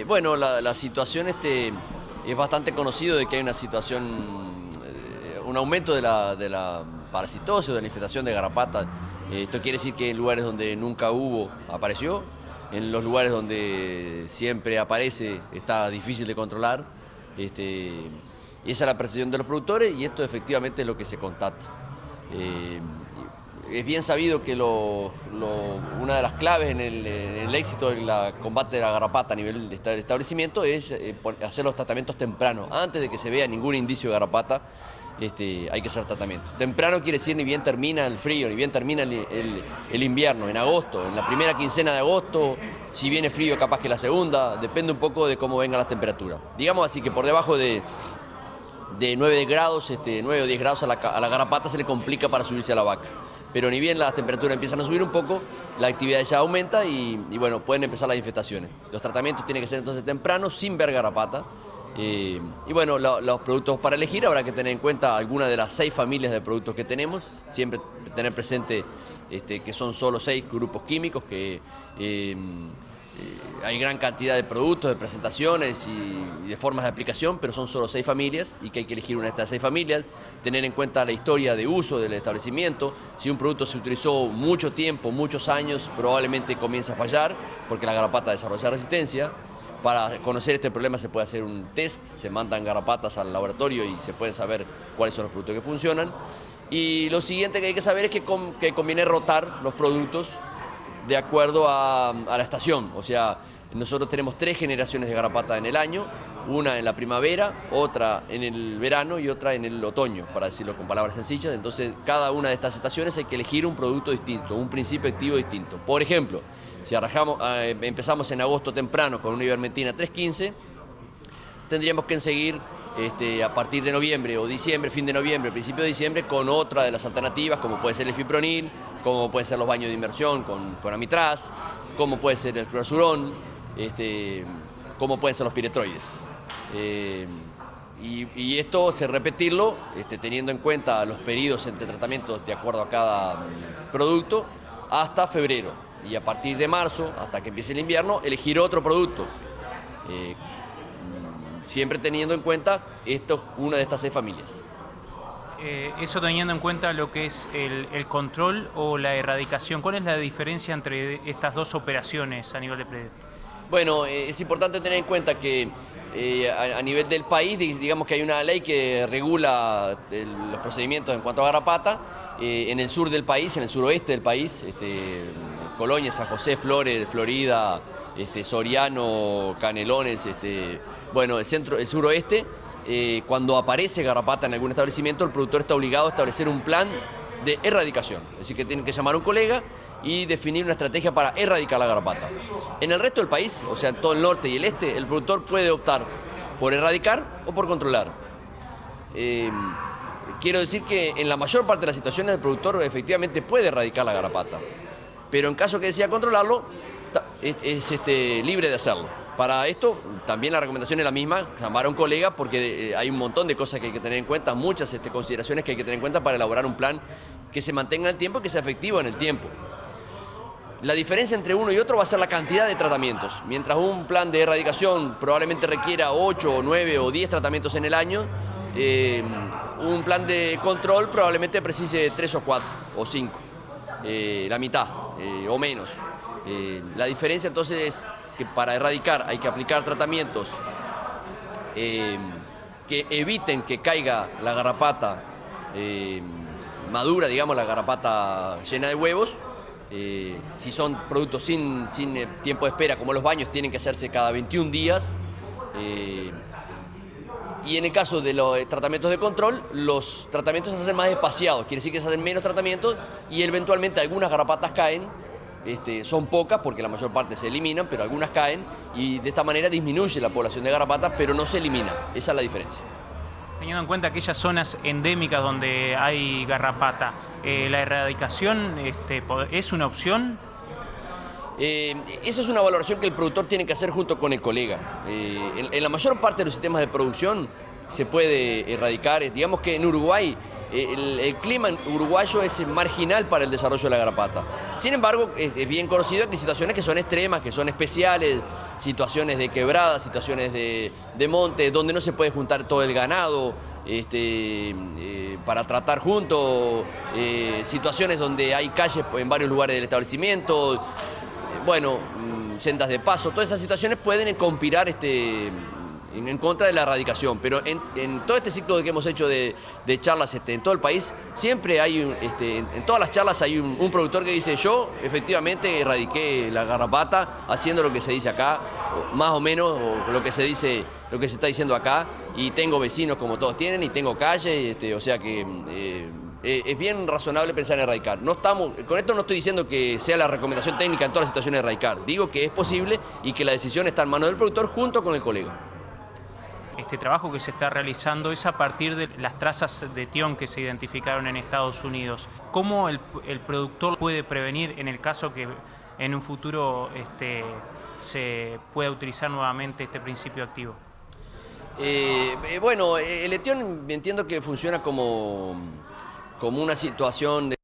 Bueno, la situación es bastante conocido de que hay una situación, un aumento de la parasitosis o de la infestación de garrapata. Esto quiere decir que en lugares donde nunca hubo, apareció. En los lugares donde siempre aparece, está difícil de controlar. Esa es la percepción de los productores y esto efectivamente es lo que se constata. Es bien sabido que una de las claves en el éxito del combate de la garrapata a nivel de establecimiento es hacer los tratamientos tempranos. Antes de que se vea ningún indicio de garrapata, hay que hacer tratamiento. Temprano quiere decir ni bien termina el frío, ni bien termina el invierno, en agosto, en la primera quincena de agosto, si viene frío capaz que la segunda, depende un poco de cómo vengan las temperaturas. Digamos así que por debajo de 9 grados, 9 o 10 grados a la garrapata se le complica para subirse a la vaca. Pero ni bien las temperaturas empiezan a subir un poco, la actividad ya aumenta y bueno, pueden empezar las infestaciones. Los tratamientos tienen que ser entonces tempranos, sin ver garrapata. Y bueno, los productos para elegir habrá que tener en cuenta alguna de las 6 familias de productos que tenemos, siempre tener presente que son solo 6 grupos químicos, que hay gran cantidad de productos, de presentaciones y de formas de aplicación, pero son solo 6 familias y que hay que elegir una de estas 6 familias, tener en cuenta la historia de uso del establecimiento. Si un producto se utilizó mucho tiempo, muchos años, probablemente comienza a fallar porque la garrapata desarrolla resistencia. Para conocer este problema se puede hacer un test, se mandan garrapatas al laboratorio y se puede saber cuáles son los productos que funcionan. Y lo siguiente que hay que saber es que conviene rotar los productos de acuerdo a la estación. O sea, nosotros tenemos 3 generaciones de garrapata en el año, una en la primavera, otra en el verano y otra en el otoño, para decirlo con palabras sencillas. Entonces, cada una de estas estaciones hay que elegir un producto distinto, un principio activo distinto. Por ejemplo, si empezamos en agosto temprano con una ivermectina 315, tendríamos que seguir a partir de noviembre o diciembre, fin de noviembre, principio de diciembre, con otra de las alternativas, como puede ser el fipronil, como pueden ser los baños de inmersión con amitraz, como puede ser el fluazurón, como pueden ser los piretroides. Y esto, repetirlo, teniendo en cuenta los periodos entre tratamientos de acuerdo a cada producto, hasta febrero. Y a partir de marzo, hasta que empiece el invierno, elegir otro producto. Siempre teniendo en cuenta una de estas 6 familias. Eso teniendo en cuenta lo que es el control o la erradicación. ¿Cuál es la diferencia entre estas dos operaciones a nivel de predio? Bueno, es importante tener en cuenta que a nivel del país, digamos que hay una ley que regula los procedimientos en cuanto a garrapata. En el sur del país, en el suroeste del país, Colonia, San José, Flores, Florida, Soriano, Canelones, bueno, el suroeste, cuando aparece garrapata en algún establecimiento, el productor está obligado a establecer un plan de erradicación. Es decir, que tienen que llamar a un colega y definir una estrategia para erradicar la garrapata. En el resto del país, o sea, en todo el norte y el este, el productor puede optar por erradicar o por controlar. Quiero decir que en la mayor parte de las situaciones el productor efectivamente puede erradicar la garrapata, pero en caso que desea controlarlo, es libre de hacerlo. Para esto, también la recomendación es la misma, llamar a un colega, porque hay un montón de cosas que hay que tener en cuenta, muchas consideraciones que hay que tener en cuenta para elaborar un plan que se mantenga en el tiempo y que sea efectivo en el tiempo. La diferencia entre uno y otro va a ser la cantidad de tratamientos. Mientras un plan de erradicación probablemente requiera 8 o 9 o 10 tratamientos en el año, un plan de control probablemente precise 3 o 4 o 5, la mitad o menos. La diferencia entonces es que para erradicar hay que aplicar tratamientos que eviten que caiga la garrapata madura, digamos, la garrapata llena de huevos. Si son productos sin tiempo de espera, como los baños, tienen que hacerse cada 21 días. Y en el caso de los tratamientos de control, los tratamientos se hacen más espaciados, quiere decir que se hacen menos tratamientos y eventualmente algunas garrapatas caen. Son pocas porque la mayor parte se eliminan, pero algunas caen y de esta manera disminuye la población de garrapatas, pero no se elimina. Esa es la diferencia. Teniendo en cuenta aquellas zonas endémicas donde hay garrapata, ¿la erradicación es una opción? Esa es una valoración que el productor tiene que hacer junto con el colega. En la mayor parte de los sistemas de producción se puede erradicar. Digamos que en Uruguay el clima uruguayo es marginal para el desarrollo de la garrapata. Sin embargo, es bien conocido que hay situaciones que son extremas, que son especiales, situaciones de quebrada, situaciones de monte, donde no se puede juntar todo el ganado para tratar juntos, situaciones donde hay calles en varios lugares del establecimiento, bueno, sendas de paso, todas esas situaciones pueden conspirar en contra de la erradicación, pero en todo este ciclo que hemos hecho de charlas en todo el país, siempre hay, en todas las charlas hay un productor que dice: yo efectivamente erradiqué la garrapata haciendo lo que se dice acá, más o menos, o lo que se dice, lo que se está diciendo acá, y tengo vecinos como todos tienen, y tengo calle, o sea que es bien razonable pensar en erradicar. Con esto no estoy diciendo que sea la recomendación técnica en todas las situaciones de erradicar, digo que es posible y que la decisión está en manos del productor junto con el colega. Este trabajo que se está realizando es a partir de las trazas de tión que se identificaron en Estados Unidos. ¿Cómo el productor puede prevenir en el caso que en un futuro se pueda utilizar nuevamente este principio activo? Bueno, el etión entiendo que funciona como una situación de